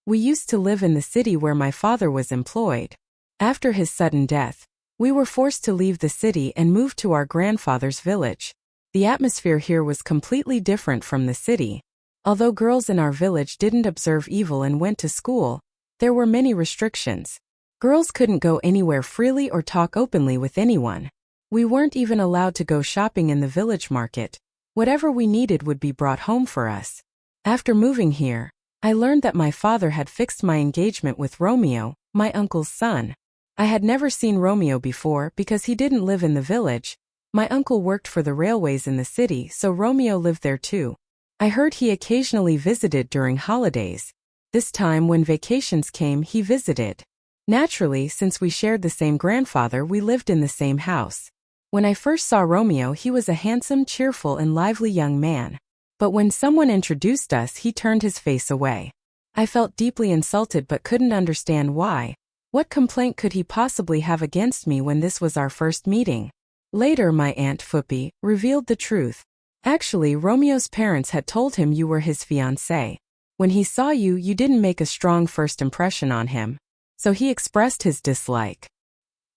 We used to live in the city where my father was employed. After his sudden death, we were forced to leave the city and move to our grandfather's village. The atmosphere here was completely different from the city. Although girls in our village didn't observe evil and went to school, there were many restrictions. Girls couldn't go anywhere freely or talk openly with anyone. We weren't even allowed to go shopping in the village market. Whatever we needed would be brought home for us. After moving here, I learned that my father had fixed my engagement with Romeo, my uncle's son. I had never seen Romeo before because he didn't live in the village. My uncle worked for the railways in the city, so Romeo lived there too. I heard he occasionally visited during holidays. This time when vacations came, he visited. Naturally, since we shared the same grandfather, we lived in the same house. When I first saw Romeo, he was a handsome, cheerful, and lively young man. But when someone introduced us, he turned his face away. I felt deeply insulted but couldn't understand why. What complaint could he possibly have against me when this was our first meeting? Later, my Aunt Fuppy revealed the truth. Actually, Romeo's parents had told him you were his fiancée. When he saw you, you didn't make a strong first impression on him. So he expressed his dislike.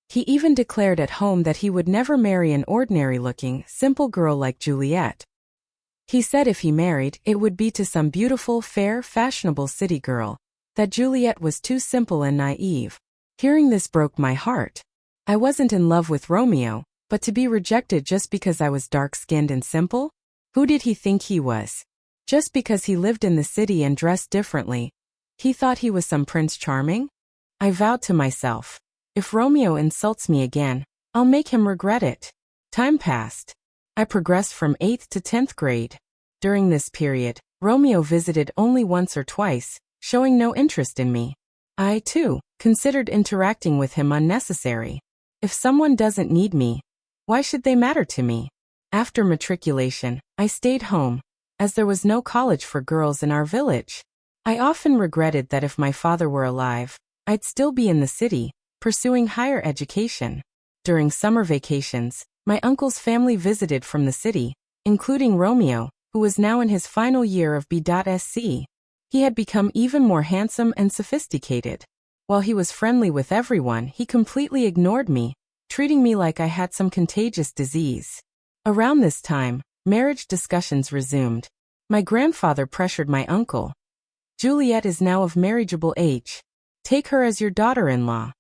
He even declared at home that he would never marry an ordinary-looking, simple girl like Juliet. He said if he married, it would be to some beautiful, fair, fashionable city girl, that Juliet was too simple and naive. Hearing this broke my heart. I wasn't in love with Romeo, but to be rejected just because I was dark-skinned and simple? Who did he think he was? Just because he lived in the city and dressed differently, he thought he was some Prince Charming? I vowed to myself, if Romeo insults me again, I'll make him regret it. Time passed. I progressed from 8th to 10th grade. During this period, Romeo visited only once or twice, showing no interest in me. I, too, considered interacting with him unnecessary. If someone doesn't need me, why should they matter to me? After matriculation, I stayed home, as there was no college for girls in our village. I often regretted that if my father were alive, I'd still be in the city, pursuing higher education. During summer vacations, my uncle's family visited from the city, including Romeo, who was now in his final year of B.Sc. He had become even more handsome and sophisticated. While he was friendly with everyone, he completely ignored me, treating me like I had some contagious disease. Around this time, marriage discussions resumed. My grandfather pressured my uncle. Juliet is now of marriageable age. Take her as your daughter-in-law.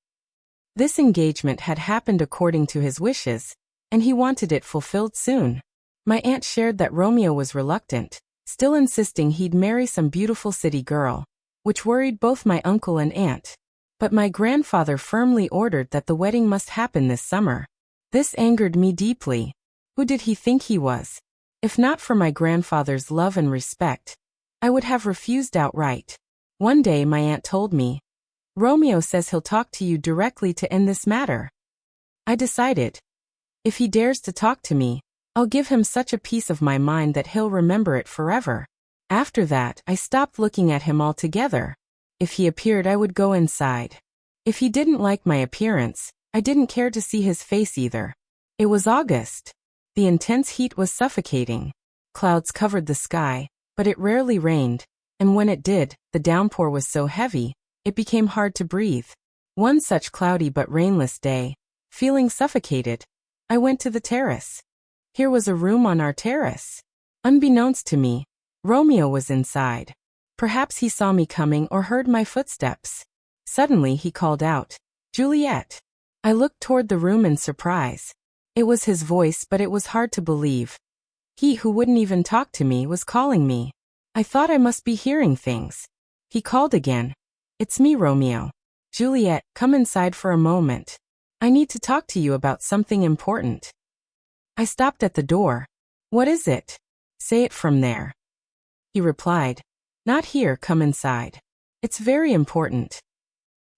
This engagement had happened according to his wishes, and he wanted it fulfilled soon. My aunt shared that Romeo was reluctant, still insisting he'd marry some beautiful city girl, which worried both my uncle and aunt. But my grandfather firmly ordered that the wedding must happen this summer. This angered me deeply. Who did he think he was? If not for my grandfather's love and respect, I would have refused outright. One day my aunt told me, Romeo says he'll talk to you directly to end this matter. I decided, if he dares to talk to me, I'll give him such a piece of my mind that he'll remember it forever. After that, I stopped looking at him altogether. If he appeared, I would go inside. If he didn't like my appearance, I didn't care to see his face either. It was August. The intense heat was suffocating. Clouds covered the sky, but it rarely rained, and when it did, the downpour was so heavy, it became hard to breathe. One such cloudy but rainless day, feeling suffocated, I went to the terrace. Here was a room on our terrace. Unbeknownst to me, Romeo was inside. Perhaps he saw me coming or heard my footsteps. Suddenly he called out, Juliet. I looked toward the room in surprise. It was his voice, but it was hard to believe. He who wouldn't even talk to me was calling me. I thought I must be hearing things. He called again. It's me, Romeo. Juliet, come inside for a moment. I need to talk to you about something important. I stopped at the door. What is it? Say it from there. He replied, Not here, come inside. It's very important.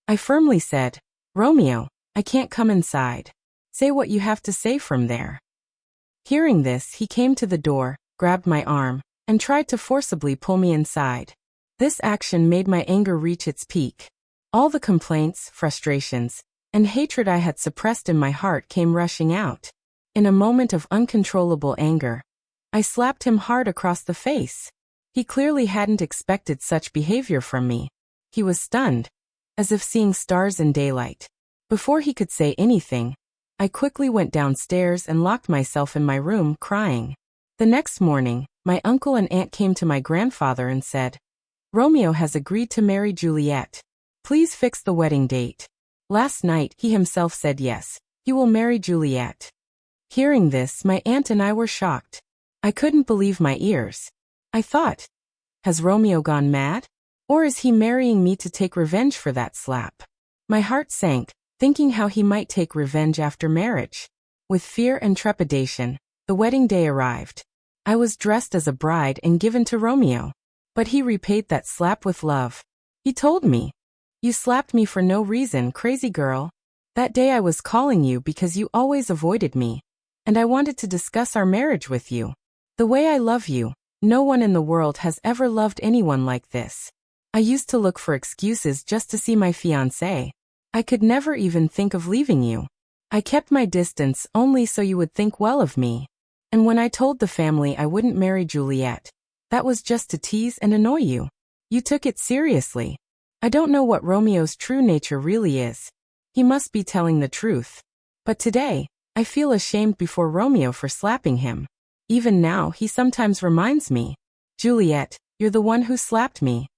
I firmly said, Romeo, I can't come inside. Say what you have to say from there. Hearing this, he came to the door, grabbed my arm, and tried to forcibly pull me inside. This action made my anger reach its peak. All the complaints, frustrations, and hatred I had suppressed in my heart came rushing out. In a moment of uncontrollable anger, I slapped him hard across the face. He clearly hadn't expected such behavior from me. He was stunned, as if seeing stars in daylight. Before he could say anything, I quickly went downstairs and locked myself in my room, crying. The next morning, my uncle and aunt came to my grandfather and said, "Romeo has agreed to marry Juliet. Please fix the wedding date." Last night, he himself said yes, he will marry Juliet. Hearing this, my aunt and I were shocked. I couldn't believe my ears. I thought, has Romeo gone mad? Or is he marrying me to take revenge for that slap? My heart sank, thinking how he might take revenge after marriage. With fear and trepidation, the wedding day arrived. I was dressed as a bride and given to Romeo. But he repaid that slap with love. He told me, "You slapped me for no reason, crazy girl. That day I was calling you because you always avoided me. And I wanted to discuss our marriage with you. The way I love you, no one in the world has ever loved anyone like this. I used to look for excuses just to see my fiancé. I could never even think of leaving you. I kept my distance only so you would think well of me. And when I told the family I wouldn't marry Juliet, that was just to tease and annoy you. You took it seriously. I don't know what Romeo's true nature really is. He must be telling the truth. But today, I feel ashamed before Romeo for slapping him. Even now, he sometimes reminds me, 'Juliet, you're the one who slapped me.'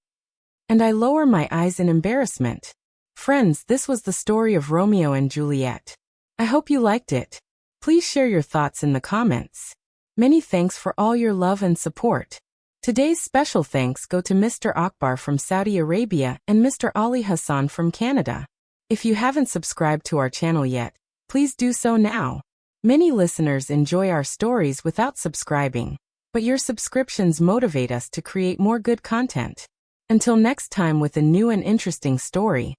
And I lower my eyes in embarrassment. Friends, this was the story of Romeo and Juliet. I hope you liked it. Please share your thoughts in the comments. Many thanks for all your love and support. Today's special thanks go to Mr. Akbar from Saudi Arabia and Mr. Ali Hassan from Canada. If you haven't subscribed to our channel yet, please do so now. Many listeners enjoy our stories without subscribing, but your subscriptions motivate us to create more good content. Until next time with a new and interesting story,